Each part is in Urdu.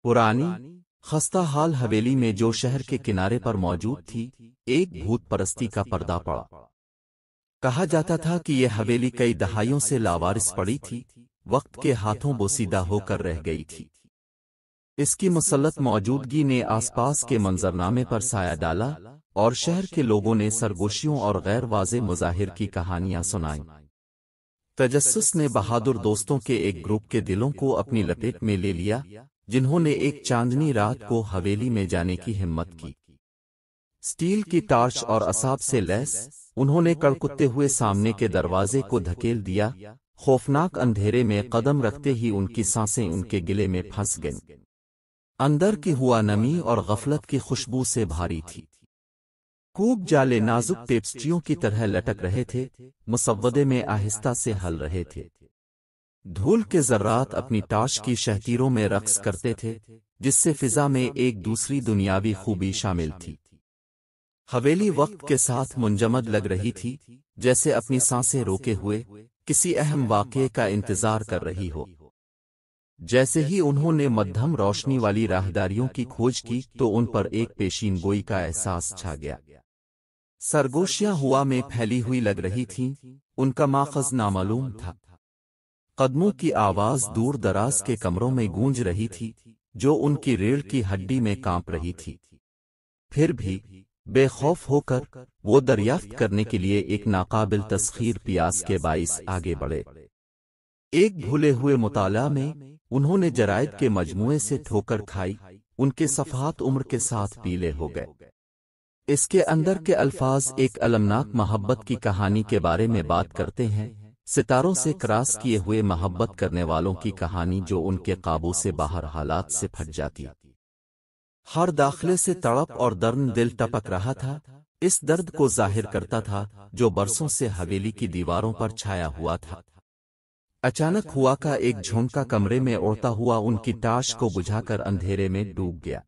پرانی خستہ حال حویلی میں جو شہر کے کنارے پر موجود تھی، ایک بھوت پرستی کا پردہ پڑا۔ کہا جاتا تھا کہ یہ حویلی کئی دہائیوں سے لاوارث پڑی تھی، وقت کے ہاتھوں بوسیدہ ہو کر رہ گئی تھی۔ اس کی مسلط موجودگی نے آس پاس کے منظرنامے پر سایہ ڈالا اور شہر کے لوگوں نے سرگوشیوں اور غیر واضح مظاہر کی کہانیاں سنائیں۔ تجسس نے بہادر دوستوں کے ایک گروپ کے دلوں کو اپنی لپیٹ میں لے لیا، جنہوں نے ایک چاندنی رات کو حویلی میں جانے کی ہمت کی۔ سٹیل کی ٹارچ اور اعصاب سے لیس، انہوں نے کڑکتے ہوئے سامنے کے دروازے کو دھکیل دیا۔ خوفناک اندھیرے میں قدم رکھتے ہی ان کی سانسیں ان کے گلے میں پھنس گئیں۔ اندر کی ہوا نمی اور غفلت کی خوشبو سے بھاری تھی۔ خوب جالے نازک ٹیپسٹریوں کی طرح لٹک رہے تھے، مسودے میں آہستہ سے ہل رہے تھے۔ دھول کے ذرات اپنی ٹارچ کی شہتیروں میں رقص کرتے تھے، جس سے فضا میں ایک دوسری دنیاوی خوبی شامل تھی۔ حویلی وقت کے ساتھ منجمد لگ رہی تھی، جیسے اپنی سانسیں روکے ہوئے کسی اہم واقعے کا انتظار کر رہی ہو۔ جیسے ہی انہوں نے مدھم روشنی والی راہداریوں کی کھوج کی تو ان پر ایک پیشین گوئی کا احساس چھا گیا۔ سرگوشیاں ہوا میں پھیلی ہوئی لگ رہی تھیں، ان کا ماخذ نامعلوم تھا۔ قدموں کی آواز دور دراز کے کمروں میں گونج رہی تھی، جو ان کی ریڑھ کی ہڈی میں کانپ رہی تھی۔ پھر بھی بے خوف ہو کر وہ دریافت کرنے کے لیے ایک ناقابل تسخیر پیاس کے باعث آگے بڑھے۔ ایک بھولے ہوئے مطالعہ میں انہوں نے جرائد کے مجموعے سے ٹھوکر کھائی، ان کے صفحات عمر کے ساتھ پیلے ہو گئے۔ اس کے اندر کے الفاظ ایک المناک محبت کی کہانی کے بارے میں بات کرتے ہیں، ستاروں سے کراس کیے ہوئے محبت کرنے والوں کی کہانی جو ان کے قابو سے باہر حالات سے پھٹ جاتی۔ ہر داخلے سے تڑپ اور درد دل ٹپک رہا تھا، اس درد کو ظاہر کرتا تھا جو برسوں سے حویلی کی دیواروں پر چھایا ہوا تھا۔ اچانک ہوا کا ایک جھونکا کمرے میں اڑتا ہوا ان کی ٹارچ کو بجھا کر اندھیرے میں ڈوب گیا۔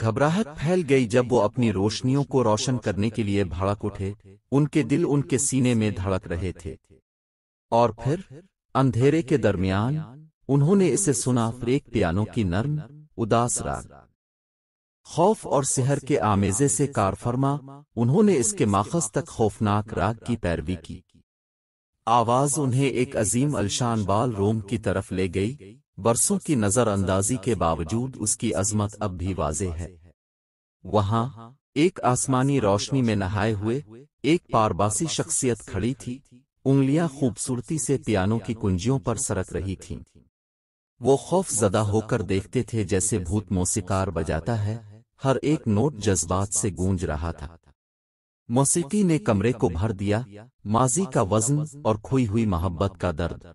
گھبراہٹ پھیل گئی جب وہ اپنی روشنیوں کو روشن کرنے کے لیے بھڑک اٹھے، ان کے دل ان کے سینے میں دھڑک رہے تھے۔ اور پھر اندھیرے کے درمیان انہوں نے اسے سنا، ایک پیانو کی نرم اداس راگ۔ خوف اور سحر کے آمیزے سے کار فرما، انہوں نے اس کے ماخذ تک خوفناک راگ کی پیروی کی۔ آواز انہیں ایک عظیم الشان بال روم کی طرف لے گئی، برسوں کی نظر اندازی کے باوجود اس کی عظمت اب بھی واضح ہے۔ وہاں ایک آسمانی روشنی میں نہائے ہوئے ایک پارباسی شخصیت کھڑی تھی، انگلیاں خوبصورتی سے پیانو کی کنجیوں پر سرک رہی تھیں۔ وہ خوف زدہ ہو کر دیکھتے تھے جیسے بھوت موسیقار بجاتا ہے، ہر ایک نوٹ جذبات سے گونج رہا تھا۔ موسیقی نے کمرے کو بھر دیا، ماضی کا وزن اور کھوئی ہوئی محبت کا درد۔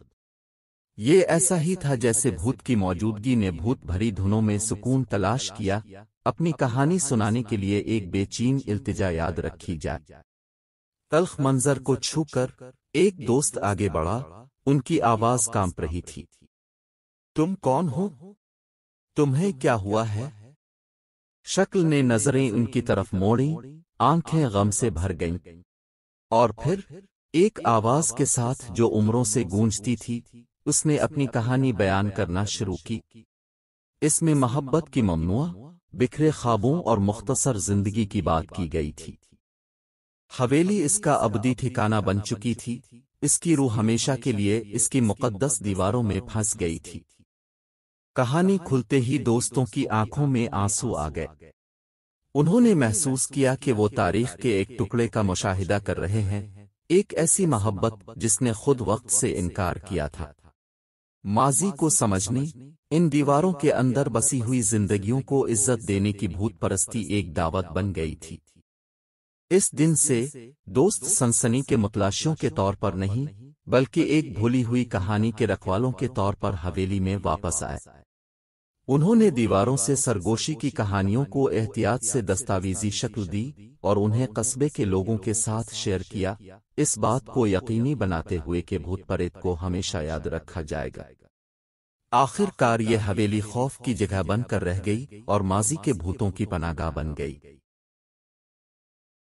یہ ایسا ہی تھا جیسے بھوت کی موجودگی نے بھوت بھری دھنوں میں سکون تلاش کیا، اپنی کہانی سنانے کے لیے ایک بے چین التجا یاد رکھی جائے۔ تلخ منظر کو چھو کر ایک دوست آگے بڑھا، ان کی آواز کانپ رہی تھی۔ تم کون ہو؟ تمہیں کیا ہوا ہے؟ شکل نے نظریں ان کی طرف موڑیں، آنکھیں غم سے بھر گئیں۔ اور پھر ایک آواز کے ساتھ جو عمروں سے گونجتی تھی، اس نے اپنی کہانی بیان کرنا شروع کی۔ اس میں محبت کی ممنوع، بکھرے خوابوں اور مختصر زندگی کی بات کی گئی تھی۔ حویلی اس کا ابدی ٹھکانہ بن چکی تھی، اس کی روح ہمیشہ کے لیے اس کی مقدس دیواروں میں پھنس گئی تھی۔ کہانی کھلتے ہی دوستوں کی آنکھوں میں آنسو آ گئے۔ انہوں نے محسوس کیا کہ وہ تاریخ کے ایک ٹکڑے کا مشاہدہ کر رہے ہیں، ایک ایسی محبت جس نے خود وقت سے انکار کیا تھا۔ ماضی کو سمجھنے، ان دیواروں کے اندر بسی ہوئی زندگیوں کو عزت دینے کی بھوت پرستی ایک دعوت بن گئی تھی۔ اس دن سے دوست سنسنی کے متلاشیوں کے طور پر نہیں، بلکہ ایک بھولی ہوئی کہانی کے رکھوالوں کے طور پر حویلی میں واپس آئے۔ انہوں نے دیواروں سے سرگوشی کی کہانیوں کو احتیاط سے دستاویزی شکل دی اور انہیں قصبے کے لوگوں کے ساتھ شیئر کیا، اس بات کو یقینی بناتے ہوئے کہ بھوت پریت کو ہمیشہ یاد رکھا جائے گا۔ آخر کار یہ حویلی خوف کی جگہ بن کر رہ گئی اور ماضی کے بھوتوں کی پناہ گاہ بن گئی۔